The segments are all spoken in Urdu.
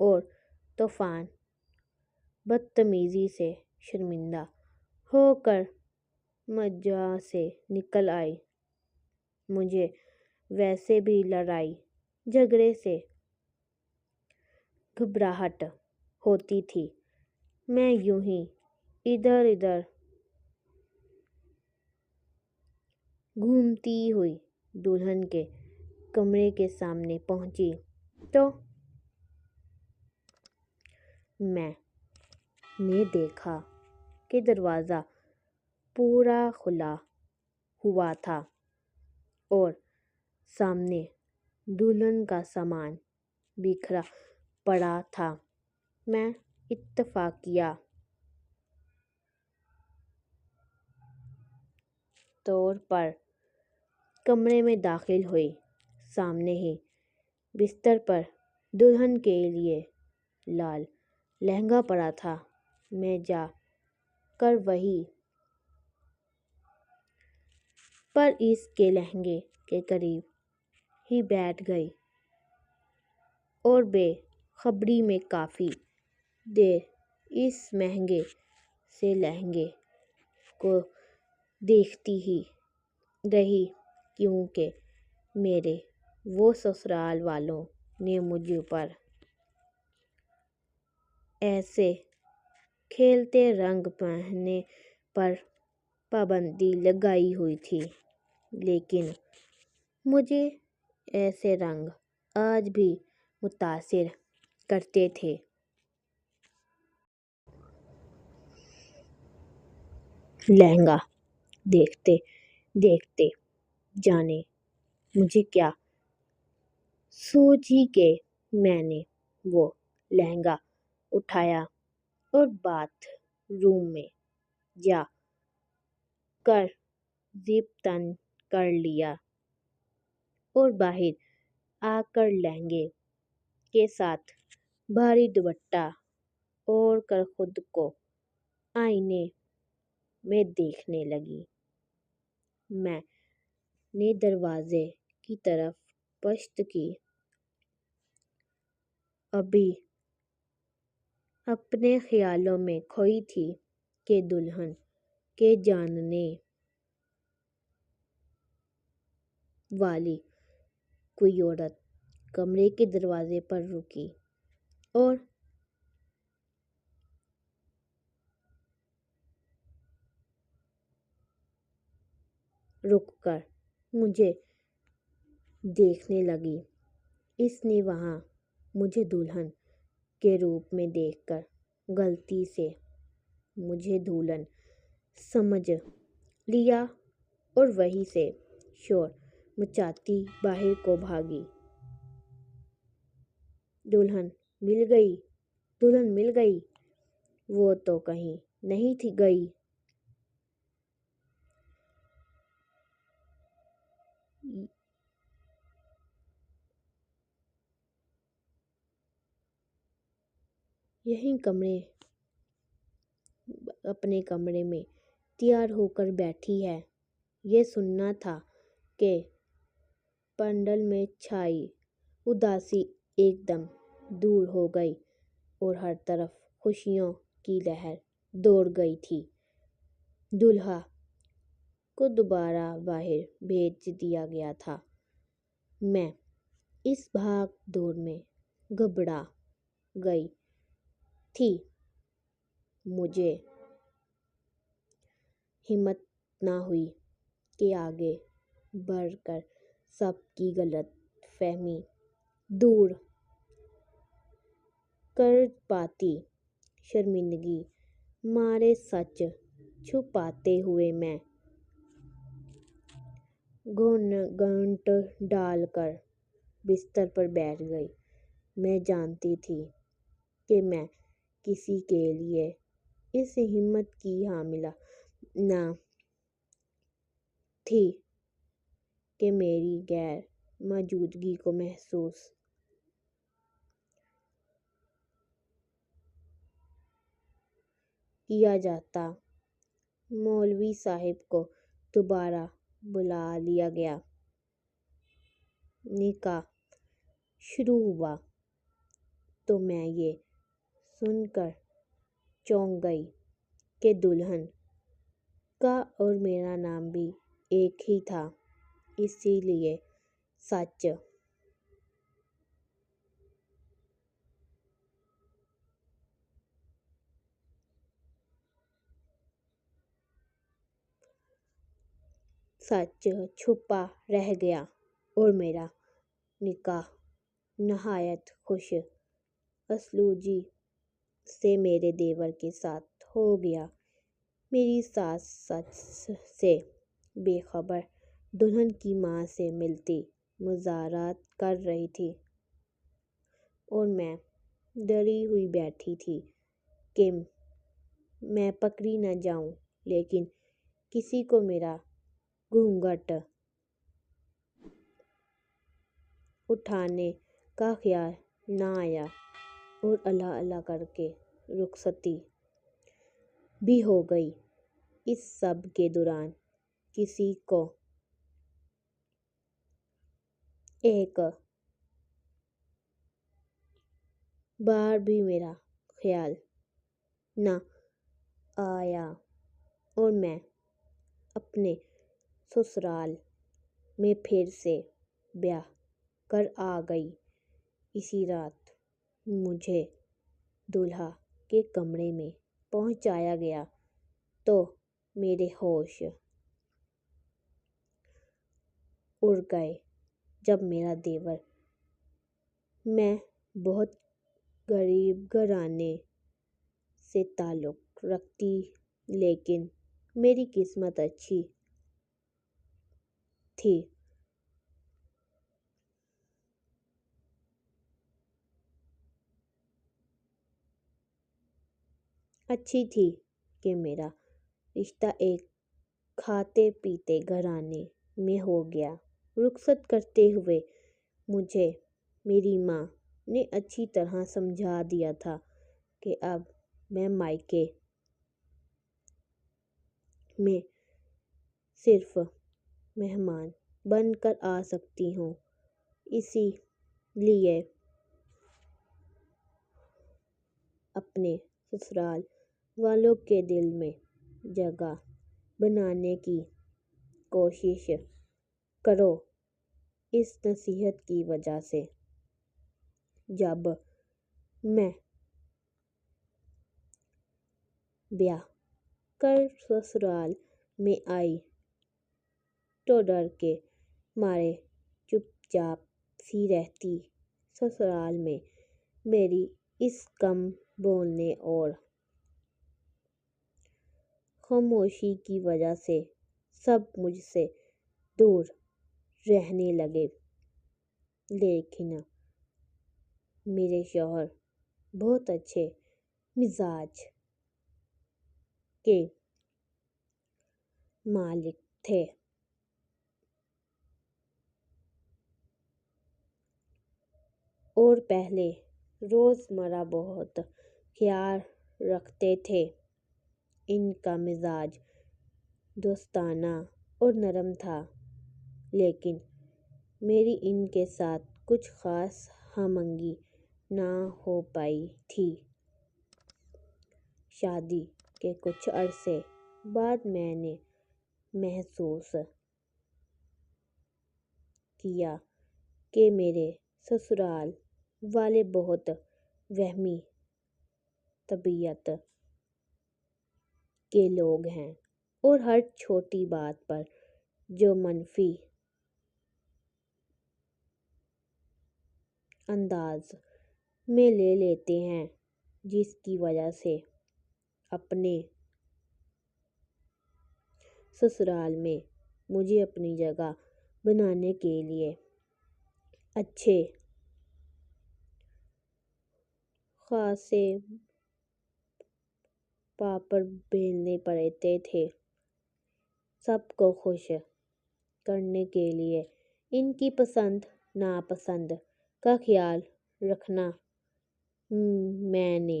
اور طوفان بدتمیزی سے شرمندہ ہو کر مجمع سے نکل آئے۔ مجھے ویسے بھی لڑائی جھگڑے سے گھبراہٹ ہوتی تھی۔ میں یوں ہی ادھر ادھر گھومتی ہوئی دلہن کے کمرے کے سامنے پہنچی تو میں نے دیکھا کہ دروازہ پورا کھلا ہوا تھا اور سامنے دلہن کا سامان بکھرا پڑا تھا۔ میں اتفاقیہ طور پر کمرے میں داخل ہوئی۔ سامنے ہی بستر پر دلہن کے لیے لال لہنگا پڑا تھا۔ میں جا کر وہیں پر اس کے لہنگے کے قریب ہی بیٹھ گئی اور بے خبری میں کافی دیر اس مہنگے سے لہنگے کو دیکھتی ہی رہی، کیونکہ میرے و سسرال والوں نے مجھ پر ایسے کھلتے رنگ پہننے پر پابندی لگائی ہوئی تھی، لیکن مجھے ایسے رنگ آج بھی متاثر کرتے تھے۔ لہنگا دیکھتے دیکھتے جانے مجھے کیا سوچی کہ میں نے وہ لہنگا اٹھایا اور باتھ روم میں جا کر زپ تن کر لیا اور باہر آ کر لہنگے کے ساتھ بھاری دوپٹہ اوڑھ کر خود کو آئینے میں دیکھنے لگی۔ میں نے دروازے کی طرف پشت کی، ابھی اپنے خیالوں میں کھوئی تھی کہ دلہن کے جاننے والی کوئی عورت کمرے کے دروازے پر رکی اور رک کر مجھے دیکھنے لگی۔ اس نے وہاں مجھے دلہن کے روپ میں دیکھ کر غلطی سے مجھے دلہن سمجھ لیا اور وہیں سے شور مچاتی باہر کو بھاگی۔ دلہن مل گئی، دلہن مل گئی! وہ تو کہیں نہیں تھی گئی۔ یہیں اپنے کمرے میں تیار ہو کر بیٹھی ہے۔ یہ سننا تھا کہ پنڈال میں چھائی اداسی ایک دم دور ہو گئی اور ہر طرف خوشیوں کی لہر دوڑ گئی تھی۔ دولہا کو دوبارہ باہر بھیج دیا گیا تھا۔ میں اس بھاگ دوڑ میں گھبرا گئی تھی۔ مجھے ہمت نہ ہوئی کہ آگے بڑھ کر سب کی غلط فہمی دور کر پاتی۔ شرمندگی مارے سچ چھپاتے ہوئے میں گھونگھٹ ڈال کر بستر پر بیٹھ گئی۔ میں جانتی تھی کہ میں کسی کے لیے اس ہمت کی حامل نہ تھی کہ میری غیر موجودگی کو محسوس کیا جاتا۔ مولوی صاحب کو دوبارہ بلا لیا گیا۔ نکاح شروع ہوا۔ تو میں یہ سن کر چونک گئی کہ دلہن کا اور میرا نام بھی ایک ہی تھا، اسی لیے سچ چھپا رہ گیا اور میرا نکاح نہایت خوش اسلوبی سے میرے دیور کے ساتھ ہو گیا۔ میری ساس سچ سے بے خبر دلہن کی ماں سے ملتی مذاکرات کر رہی تھی اور میں ڈری ہوئی بیٹھی تھی کہ میں پکڑی نہ جاؤں، لیکن کسی کو میرا گھونگھٹ اٹھانے کا خیال نہ آیا اور اللہ اللہ کر کے رخصتی بھی ہو گئی۔ اس سب کے دوران کسی کو ایک بار بھی میرا خیال نہ آیا اور میں اپنے سسرال میں پھر سے بیاہ کر آ گئی۔ اسی رات مجھے دولہا کے کمرے میں پہنچایا گیا تو میرے ہوش اڑ گئے جب میرا دیور، میں بہت غریب گھرانے سے تعلق رکھتی لیکن میری قسمت اچھی تھی کہ میرا رشتہ ایک کھاتے پیتے گھرانے میں ہو گیا۔ رخصت کرتے ہوئے مجھے میری ماں نے اچھی طرح سمجھا دیا تھا کہ اب میں مائکے میں صرف مہمان بن کر آ سکتی ہوں، اسی لیے اپنے سسرال والوں کے دل میں جگہ بنانے کی کوشش کرو۔ اس نصیحت کی وجہ سے جب میں بیاہ کر سسرال میں آئی تو ڈر کے مارے چپ چاپ سی رہتی۔ سسرال میں میری اس کم بولنے اور خاموشی کی وجہ سے سب مجھ سے دور رہنے لگے، لیکن میرے شوہر بہت اچھے مزاج کے مالک تھے اور پہلے روزمرہ بہت خیال رکھتے تھے۔ ان کا مزاج دوستانہ اور نرم تھا، لیکن میری ان کے ساتھ کچھ خاص ہم آہنگی نہ ہو پائی تھی۔ شادی کے کچھ عرصے بعد میں نے محسوس کیا کہ میرے سسرال والے بہت وہمی طبیعت کے لوگ ہیں اور ہر چھوٹی بات پر جو منفی انداز میں لے لیتے ہیں، جس کی وجہ سے اپنے سسرال میں مجھے اپنی جگہ بنانے کے لیے اچھے خاصے پاپڑ بیلنے پڑتے تھے۔ سب کو خوش کرنے کے لیے ان کی پسند ناپسند کا خیال رکھنا میں نے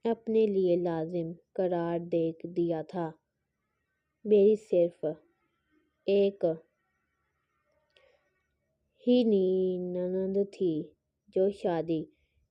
اپنے لیے لازم قرار دے دیا تھا۔ میری صرف ایک ہی نند تھی جو شادی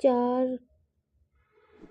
4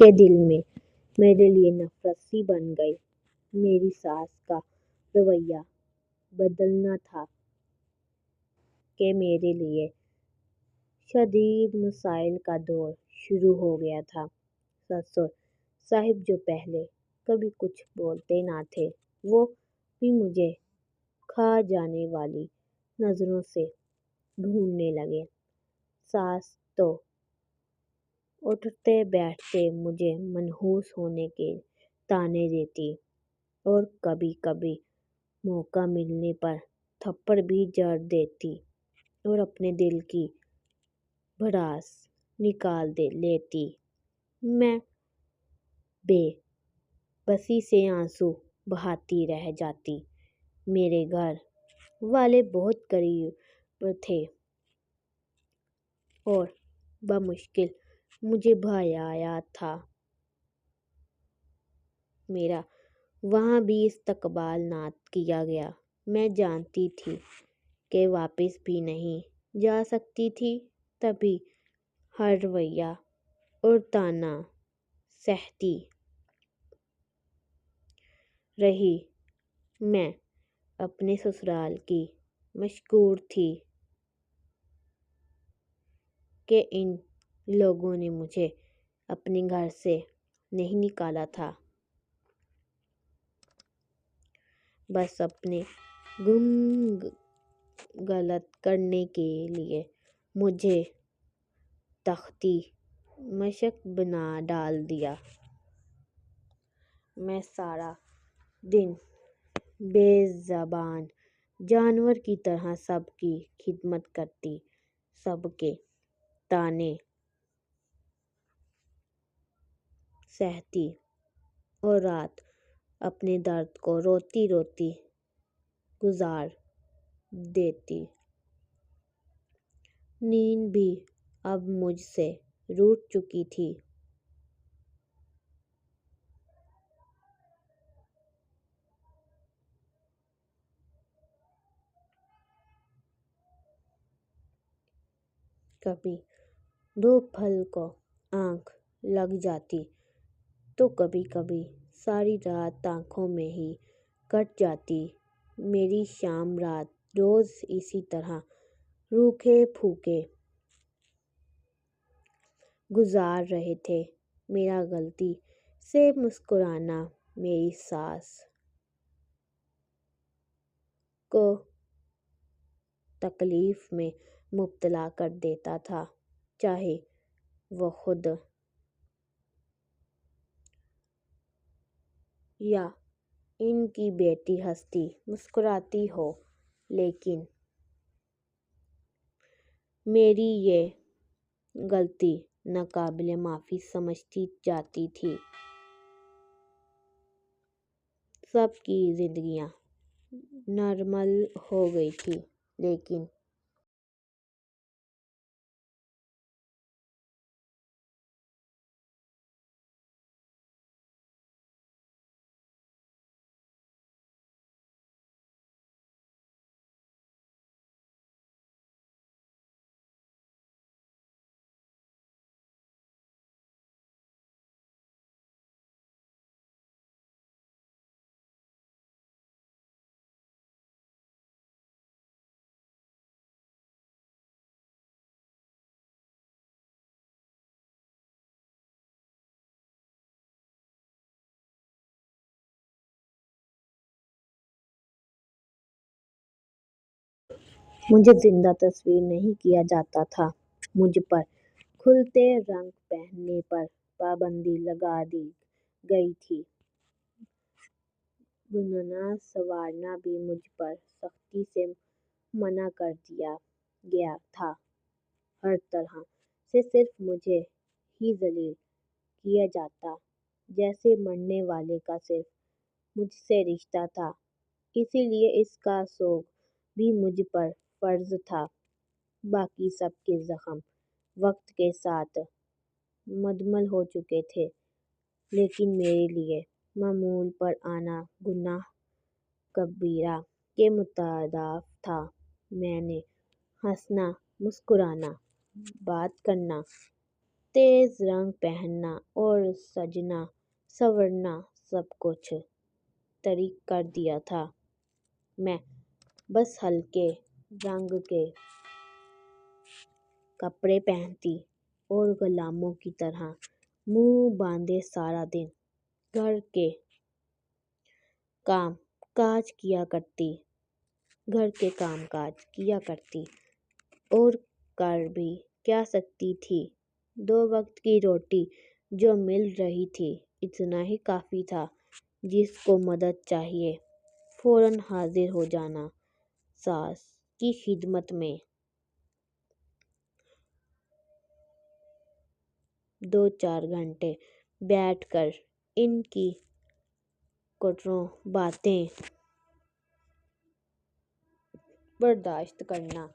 کے دل میں میرے لیے نفرت سی بن گئی۔ میری ساس کا رویہ بدلنا تھا کہ میرے لیے شدید مسائل کا دور شروع ہو گیا تھا۔ سسر صاحب جو پہلے کبھی کچھ بولتے نہ تھے، وہ بھی مجھے کھا جانے والی نظروں سے ڈھونڈنے لگے۔ ساس تو اٹھتے بیٹھتے مجھے منحوس ہونے کے طعنے دیتی اور کبھی کبھی موقع ملنے پر تھپڑ بھی جڑ دیتی اور اپنے دل کی بھڑاس نکال لیتی۔ میں بے بسی سے آنسو بہاتی رہ جاتی۔ میرے گھر والے بہت قریب تھے اور بمشکل مجھے بھایا تھا۔ میرا وہاں بھی استقبال نہ کیا گیا۔ میں جانتی تھی کہ واپس بھی نہیں جا سکتی تھی، تبھی ہر رویہ اور طعنہ سہتی رہی۔ میں اپنے سسرال کی مشکور تھی کہ ان لوگوں نے مجھے اپنے گھر سے نہیں نکالا تھا، بس اپنے گم غلط کرنے کے لیے مجھے تختی مشق بنا ڈال دیا۔ میں سارا دن بے زبان جانور کی طرح سب کی خدمت کرتی، سب کے طعنے سہتی اور رات اپنے درد کو روتی روتی گزار دیتی۔ نیند بھی اب مجھ سے روٹھ چکی تھی۔ کبھی دو پھل کو آنکھ لگ جاتی تو کبھی کبھی ساری رات آنکھوں میں ہی کٹ جاتی۔ میری شام رات روز اسی طرح روکھے پھوکے گزار رہے تھے۔ میرا غلطی سے مسکرانا میری ساس کو تکلیف میں مبتلا کر دیتا تھا، چاہے وہ خود یا ان کی بیٹی ہنستی مسکراتی ہو، لیکن میری یہ غلطی ناقابل معافی سمجھی جاتی تھی۔ سب کی زندگیاں نارمل ہو گئی تھیں، لیکن مجھے زندہ تصور نہیں کیا جاتا تھا۔ مجھ پر کھلتے رنگ پہننے پر پابندی لگا دی گئی تھی۔ بننا سنوارنا بھی مجھ پر سختی سے منع کر دیا گیا تھا۔ ہر طرح سے صرف مجھے ہی ذلیل کیا جاتا، جیسے مرنے والے کا صرف مجھ سے رشتہ تھا، اسی لیے اس کا سوگ بھی مجھ پر فرض تھا۔ باقی سب کے زخم وقت کے ساتھ مدمل ہو چکے تھے، لیکن میرے لیے معمول پر آنا گناہ کبیرہ کے مترادف تھا۔ میں نے ہنسنا، مسکرانا، بات کرنا تیز رنگ پہننا اور سجنا سنورنا سب کچھ طریق کر دیا تھا۔ میں بس ہلکے رنگ کے کپڑے پہنتی اور غلاموں کی طرح منہ باندھے سارا دن گھر کے کام کاج کیا کرتی اور کر بھی کیا سکتی تھی۔ 2 وقت کی روٹی جو مل رہی تھی اتنا ہی کافی تھا۔ جس کو مدد چاہیے فوراً حاضر ہو جانا۔ ساس کی خدمت میں 2-4 گھنٹے بیٹھ کر ان کی کٹروں باتیں برداشت کرنا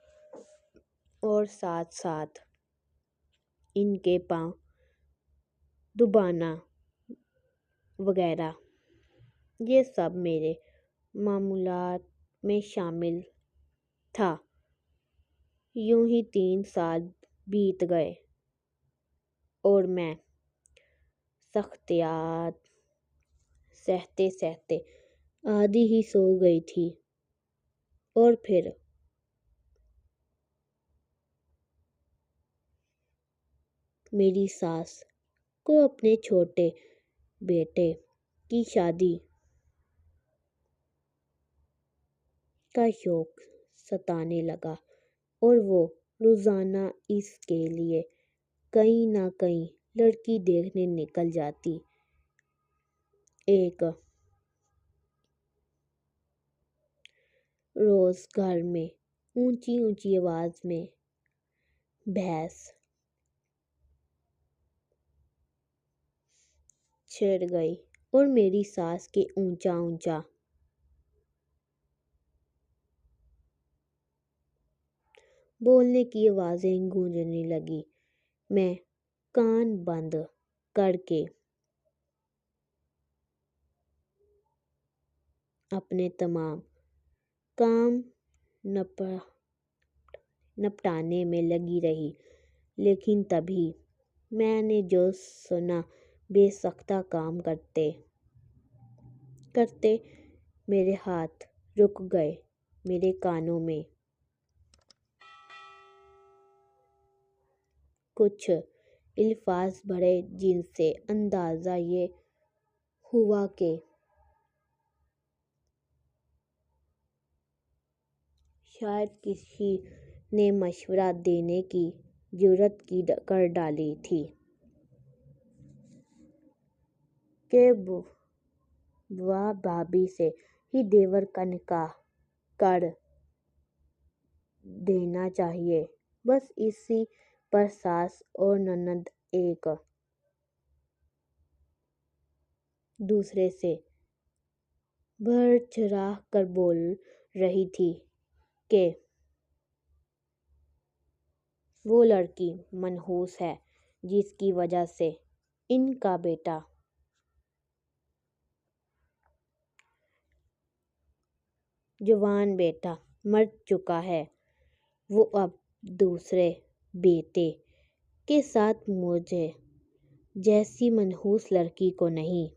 اور ساتھ ساتھ ان کے پاؤں دبانا وغیرہ، یہ سب میرے معمولات میں شامل تھا۔ یوں ہی 3 سال بیت گئے اور میں سختیات سہتے سہتے آدھی ہی سو گئی تھی اور پھر میری ساس کو اپنے چھوٹے بیٹے کی شادی کا شوق ستانے لگا اور وہ روزانہ اس کے لیے کہیں نہ کہیں لڑکی دیکھنے نکل جاتی۔ ایک روز گھر میں اونچی اونچی آواز میں بحث چھڑ گئی اور میری ساس کے اونچا اونچا بولنے کی آوازیں گونجنے لگیں۔ میں کان بند کر کے اپنے تمام کام نپٹانے میں لگی رہی، لیکن تبھی میں نے جو سنا بے ساختہ کام کرتے کرتے میرے ہاتھ رک گئے۔ میرے کانوں میں کچھ الفاظ بھرے جن سے اندازہ یہ ہوا کہ شاید کسی نے مشورہ دینے کی جرات کر ڈالی تھی کہ بوا بھابھی سے ہی دیور کا نکاح کر دینا چاہیے۔ بس اسی پر ساس اور نند ایک دوسرے سے بڑھ چڑھ کر بول رہی تھیں کہ وہ لڑکی منحوس ہے جس کی وجہ سے ان کا بیٹا جوان بیٹا مر چکا ہے، وہ اب دوسرے بیٹے کے ساتھ مجھے جیسی منحوس لڑکی کو نہیں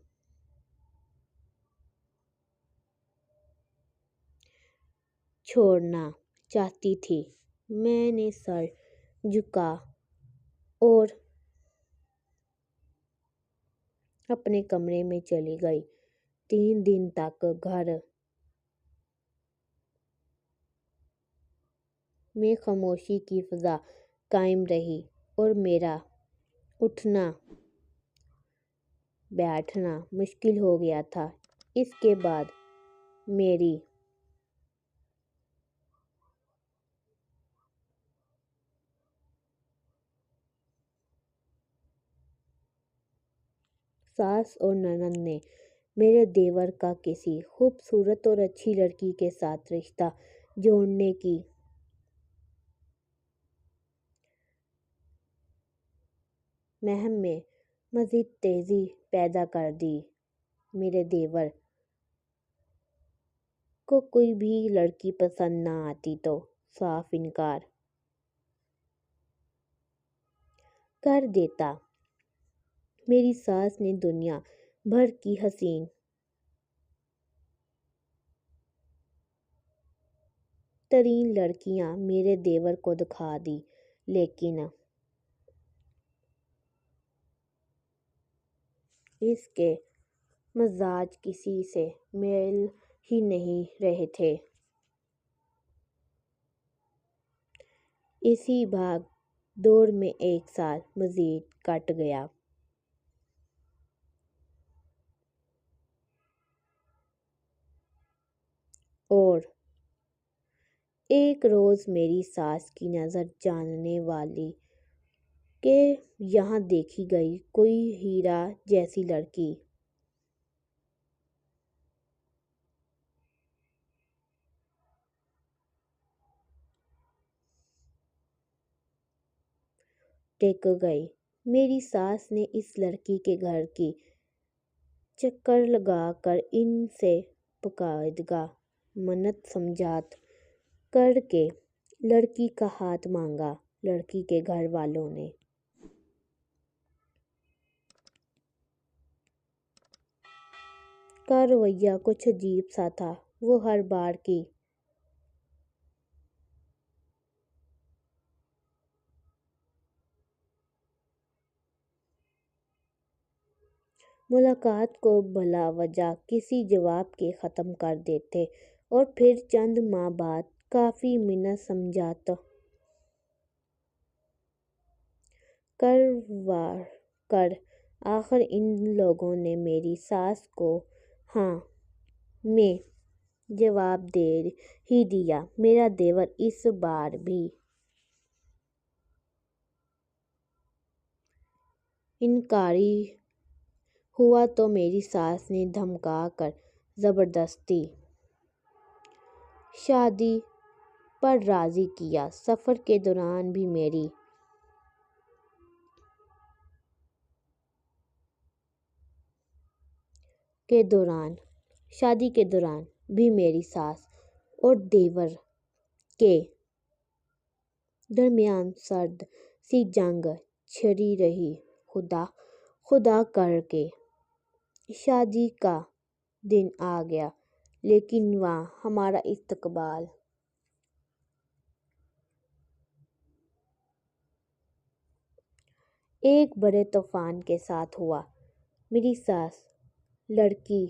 چھوڑنا چاہتی تھی۔ میں نے سر جھکا اور اپنے کمرے میں چلی گئی۔ 3 دن تک گھر میں خاموشی کی فضا قائم رہی اور میرا اٹھنا بیٹھنا مشکل ہو گیا تھا۔ اس کے بعد میری ساس اور نند نے میرے دیور کا کسی خوبصورت اور اچھی لڑکی کے ساتھ رشتہ جوڑنے کی مہم میں مزید تیزی پیدا کر دی۔ میرے دیور کو کوئی بھی لڑکی پسند نہ آتی تو صاف انکار کر دیتا۔ میری ساس نے دنیا بھر کی حسین ترین لڑکیاں میرے دیور کو دکھا دی، لیکن اس کے مزاج کسی سے میل ہی نہیں رہے تھے۔ اسی بھاگ دوڑ میں ایک سال مزید کٹ گیا۔ اور ایک روز میری ساس کی نظر جاننے والی کہ یہاں دیکھی گئی کوئی ہیرا جیسی لڑکی ٹک گئی۔ میری ساس نے اس لڑکی کے گھر کی چکر لگا کر ان سے باقاعدہ منت سمجھات کر کے لڑکی کا ہاتھ مانگا۔ لڑکی کے گھر والوں نے کا رویہ کچھ عجیب سا تھا۔ وہ ہر بار کی ملاقات کو بلا وجہ کسی جواب کے ختم کر دیتے اور پھر چند ماہ بعد کافی منت سمجھات کروا کر آخر ان لوگوں نے میری ساس کو ہاں میں جواب دے ہی دیا۔ میرا دیور اس بار بھی انکاری ہوا تو میری ساس نے دھمکا کر زبردستی شادی پر راضی کیا۔ سفر کے دوران شادی کے دوران بھی میری ساس اور دیور کے درمیان سرد سی جنگ چھڑی رہی۔ خدا کر کے شادی کا دن آ گیا، لیکن وہاں ہمارا استقبال ایک بڑے طوفان کے ساتھ ہوا۔ میری ساس لڑکی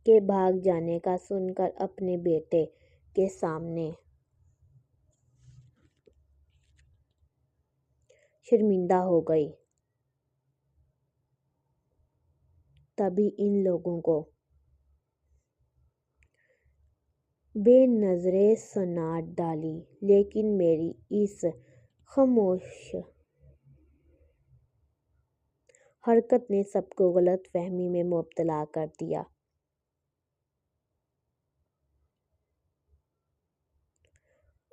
کے بھاگ جانے کا سن کر اپنے بیٹے کے سامنے شرمندہ ہو گئی۔ تبھی ان لوگوں کو بے نظریں سناٹ ڈالی، لیکن میری اس خاموش حرکت نے سب کو غلط فہمی میں مبتلا کر دیا۔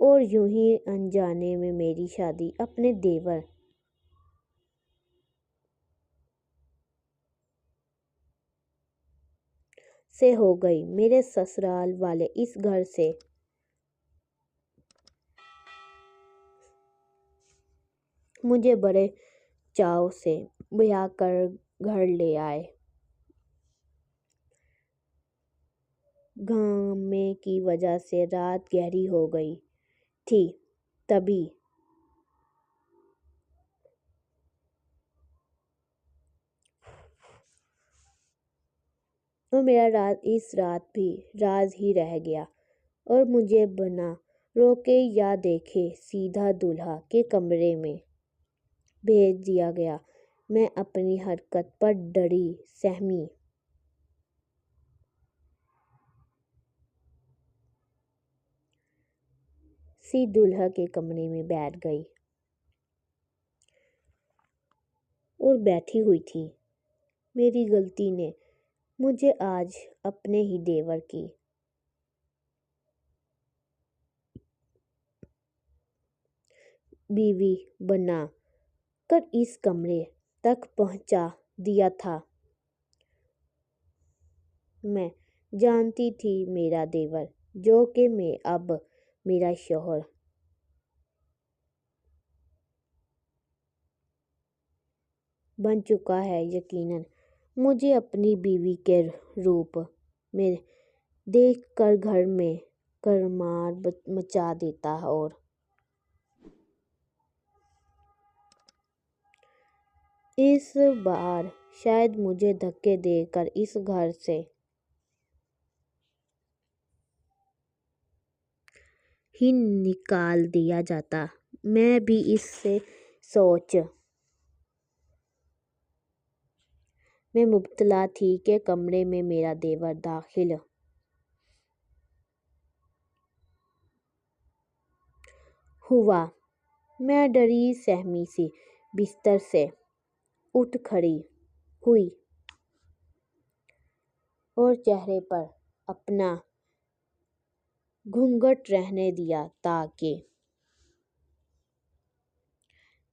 اور یوں ہی انجانے میں میری شادی اپنے دیور سے ہو گئی۔ میرے سسرال والے اس گھر سے مجھے بڑے چاؤ سے بیاہ کر گھر لے آئے۔ گھامے کی وجہ سے رات گہری ہو گئی تھی۔ تبھی اور میرا اس رات بھی راز ہی رہ گیا اور مجھے بنا روکے یا دیکھے سیدھا دولہا کے کمرے میں بھیج دیا گیا۔ میں اپنی حرکت پر ڈری سہمی سی دولہا کے کمرے میں بیٹھ گئی اور بیٹھی ہوئی تھی۔ میری غلطی نے مجھے آج اپنے ہی دیور کی بیوی بنا کر اس کمرے تک پہنچا دیا تھا۔ میں جانتی تھی میرا دیور، جو کہ اب میرا شوہر بن چکا ہے۔ یقیناً مجھے اپنی بیوی کے روپ میں دیکھ کر گھر میں کرمار مچا دیتا اور اس بار شاید مجھے دھکے دے کر اس گھر سے ہی نکال دیا جاتا۔ میں بھی اس سوچ میں مبتلا تھی کہ کمرے میں میرا دیور داخل ہوا۔ میں ڈری سہمی سی بستر سے اٹھ کھڑی ہوئی اور چہرے پر اپنا گھونگھٹ رہنے دیا تاکہ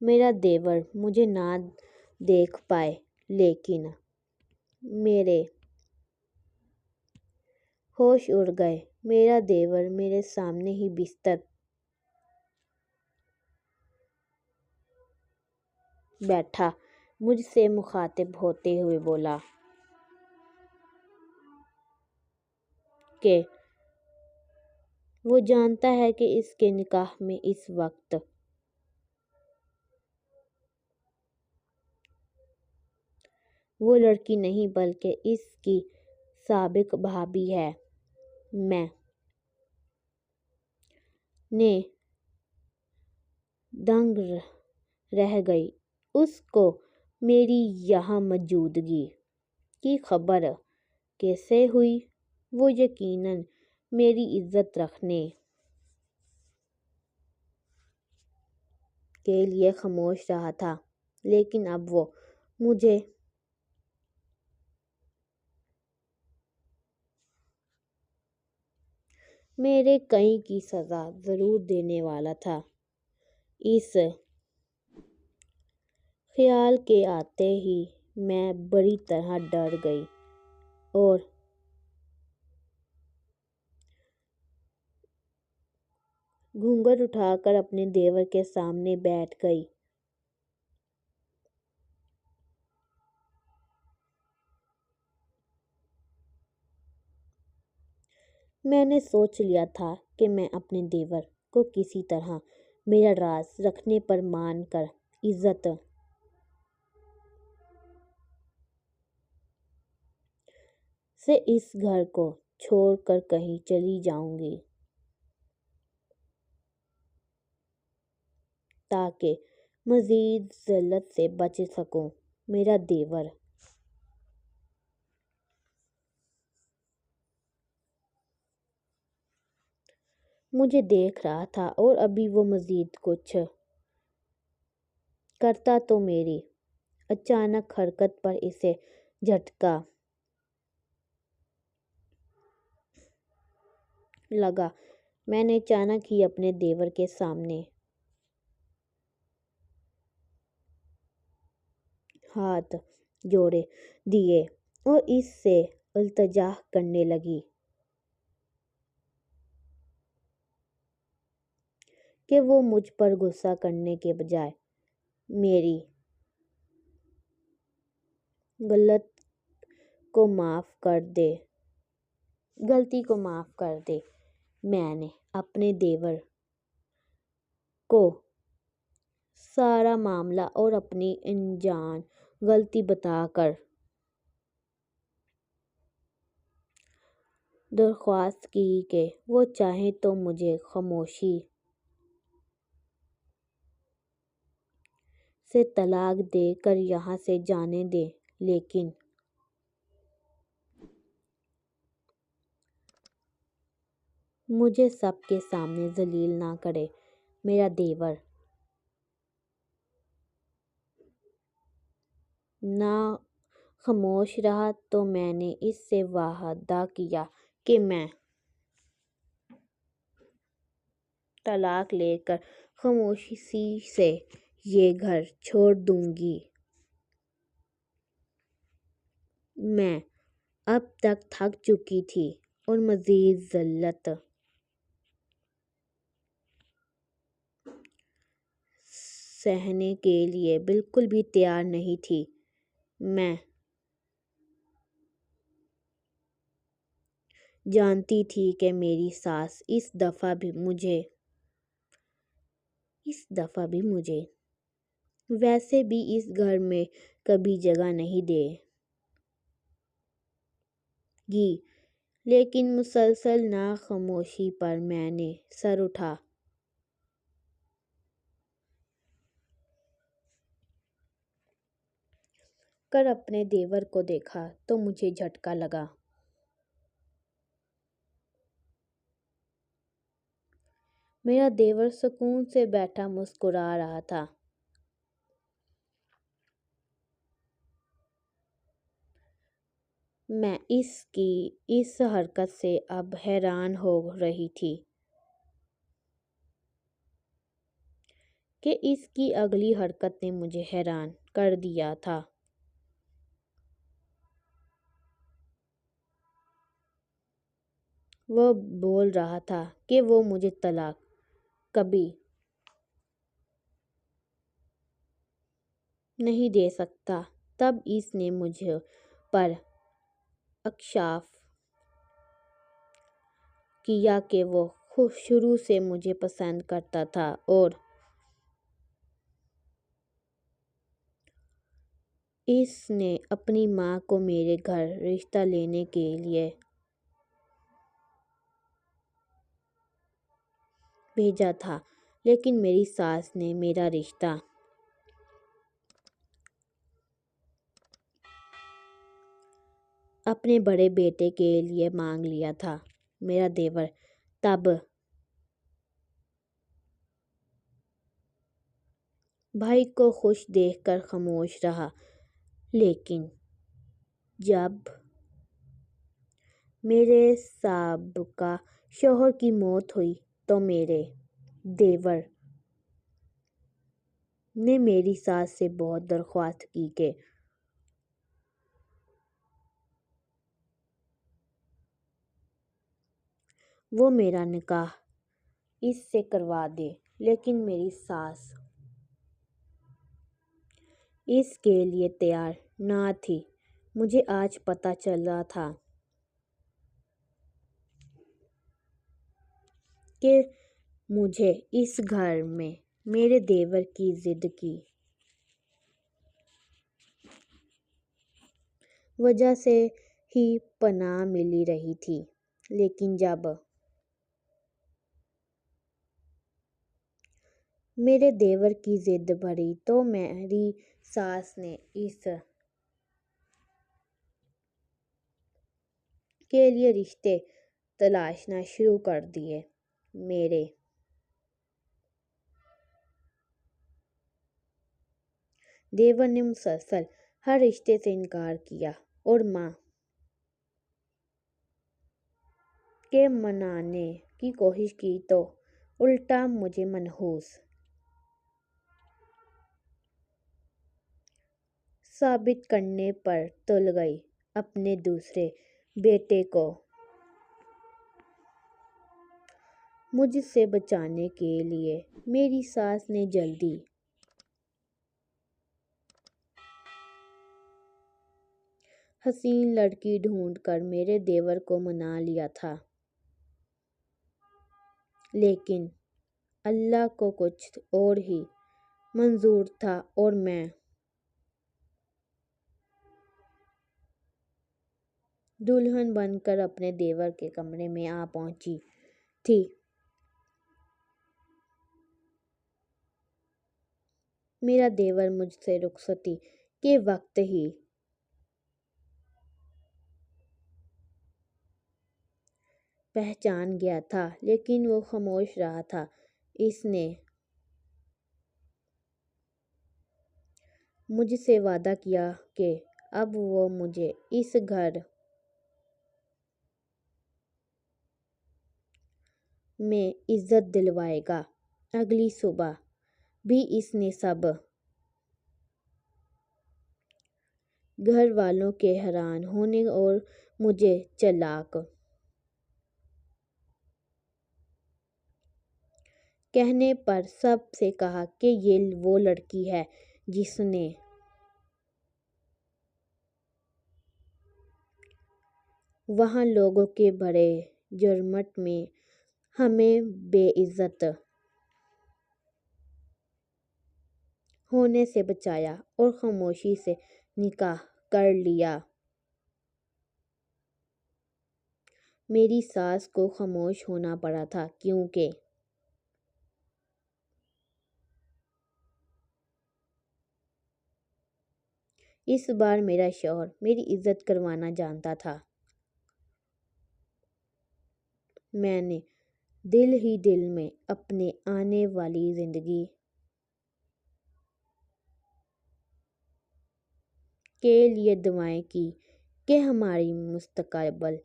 میرا دیور مجھے نہ دیکھ پائے، لیکن میرے ہوش اڑ گئے۔ میرا دیور میرے سامنے ہی بستر بیٹھا مجھ سے مخاطب ہوتے ہوئے بولا کہ وہ جانتا ہے کہ اس کے نکاح میں اس وقت وہ لڑکی نہیں بلکہ اس کی سابق بھابی ہے۔ میں نے دنگ رہ گئی۔ اس کو میری یہاں موجودگی کی خبر کیسے ہوئی؟ وہ یقیناً میری عزت رکھنے کے لیے خاموش رہا تھا، لیکن اب وہ مجھے میرے کہیں کی سزا ضرور دینے والا تھا۔ اس خیال کے آتے ہی میں بری طرح ڈر گئی اور گھونگھٹ اٹھا کر اپنے دیور کے سامنے بیٹھ گئی۔ میں نے سوچ لیا تھا کہ میں اپنے دیور کو کسی طرح میرا راز رکھنے پر مان کر عزت سے اس گھر کو چھوڑ کر کہیں چلی جاؤں گی تاکہ مزید ذلت سے بچ سکوں۔ میرا دیور مجھے دیکھ رہا تھا اور ابھی وہ مزید کچھ کرتا تو میری اچانک حرکت پر اسے جھٹکا لگا۔ میں نے اچانک ہی اپنے دیور کے سامنے ہاتھ جوڑ دیے اور اس سے التجا کرنے لگی کہ وہ مجھ پر غصہ کرنے کے بجائے میری غلطی کو معاف کر دے۔ میں نے اپنے دیور کو سارا معاملہ اور اپنی انجان غلطی بتا کر درخواست کی کہ وہ چاہیں تو مجھے خاموشی سے طلاق دے کر یہاں سے جانے دیں، لیکن مجھے سب کے سامنے ذلیل نہ کرے۔ میرا دیور نہ خاموش رہا تو میں نے اس سے وعدہ کیا کہ میں طلاق لے کر خاموشی سے یہ گھر چھوڑ دوں گی۔ میں اب تک تھک چکی تھی اور مزید ذلت سہنے کے لیے بالکل بھی تیار نہیں تھی۔ میں جانتی تھی کہ میری ساس اس دفعہ بھی مجھے ویسے بھی اس گھر میں کبھی جگہ نہیں دے گی، لیکن مسلسل ناخاموشی پر میں نے سر اٹھا کر اپنے دیور کو دیکھا تو مجھے جھٹکا لگا۔ میرا دیور سکون سے بیٹھا مسکرا رہا تھا۔ میں اس کی اس حرکت سے اب حیران ہو رہی تھی کہ اس کی اگلی حرکت نے مجھے حیران کر دیا تھا۔ وہ بول رہا تھا کہ وہ مجھے طلاق کبھی نہیں دے سکتا۔ تب اس نے مجھ پر انکشاف کیا کہ وہ شروع سے مجھے پسند کرتا تھا اور اس نے اپنی ماں کو میرے گھر رشتہ لینے کے لیے بھیجا تھا، لیکن میری ساس نے میرا رشتہ اپنے بڑے بیٹے کے لیے مانگ لیا تھا۔ میرا دیور تب بھائی کو خوش دیکھ کر خاموش رہا، لیکن جب میرے سابقہ شوہر کی موت ہوئی تو میرے دیور نے میری ساس سے بہت درخواست کی کہ وہ میرا نکاح اس سے کروا دے، لیکن میری ساس اس کے لیے تیار نہ تھی۔ مجھے آج پتہ چلا تھا کہ مجھے اس گھر میں میرے دیور کی ضد کی وجہ سے ہی پناہ مل رہی تھی، لیکن جب میرے دیور کی ضد بڑھی تو میری ساس نے اس کے لیے رشتے تلاشنا شروع کر دیے۔ میرے دیور نے مسلسل ہر رشتے سے انکار کیا اور ماں کے منانے کی کوشش کی تو الٹا مجھے منحوس ثابت کرنے پر تل گئی۔ اپنے دوسرے بیٹے کو مجھ سے بچانے کے لیے میری ساس نے جلدی حسین لڑکی ڈھونڈ کر میرے دیور کو منا لیا تھا، لیکن اللہ کو کچھ اور ہی منظور تھا اور میں دلہن بن کر اپنے دیور کے کمرے میں آ پہنچی تھی۔ میرا دیور مجھ سے رخصتی کے وقت ہی پہچان گیا تھا، لیکن وہ خاموش رہا تھا۔ اس نے مجھ سے وعدہ کیا کہ اب وہ مجھے اس گھر میں عزت دلوائے گا۔ اگلی صبح بھی اس نے سب گھر والوں کے حیران ہونے اور مجھے چالاک کہنے پر سب سے کہا کہ یہ وہ لڑکی ہے جس نے وہاں لوگوں کے بڑے جرمٹ میں ہمیں بے عزت ہونے سے بچایا اور خاموشی سے نکاح کر لیا۔ میری ساس کو خاموش ہونا پڑا تھا کیونکہ اس بار میرا شوہر میری عزت کروانا جانتا تھا۔ میں نے دل ہی دل میں اپنے آنے والی زندگی کے لیے دعائیں کی کہ ہماری مستقبل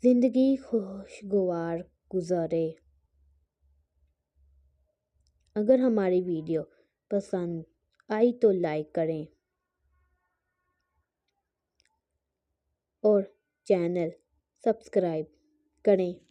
زندگی خوشگوار گزرے۔ اگر ہماری ویڈیو پسند آئی تو لائک کریں اور چینل سبسکرائب کریں۔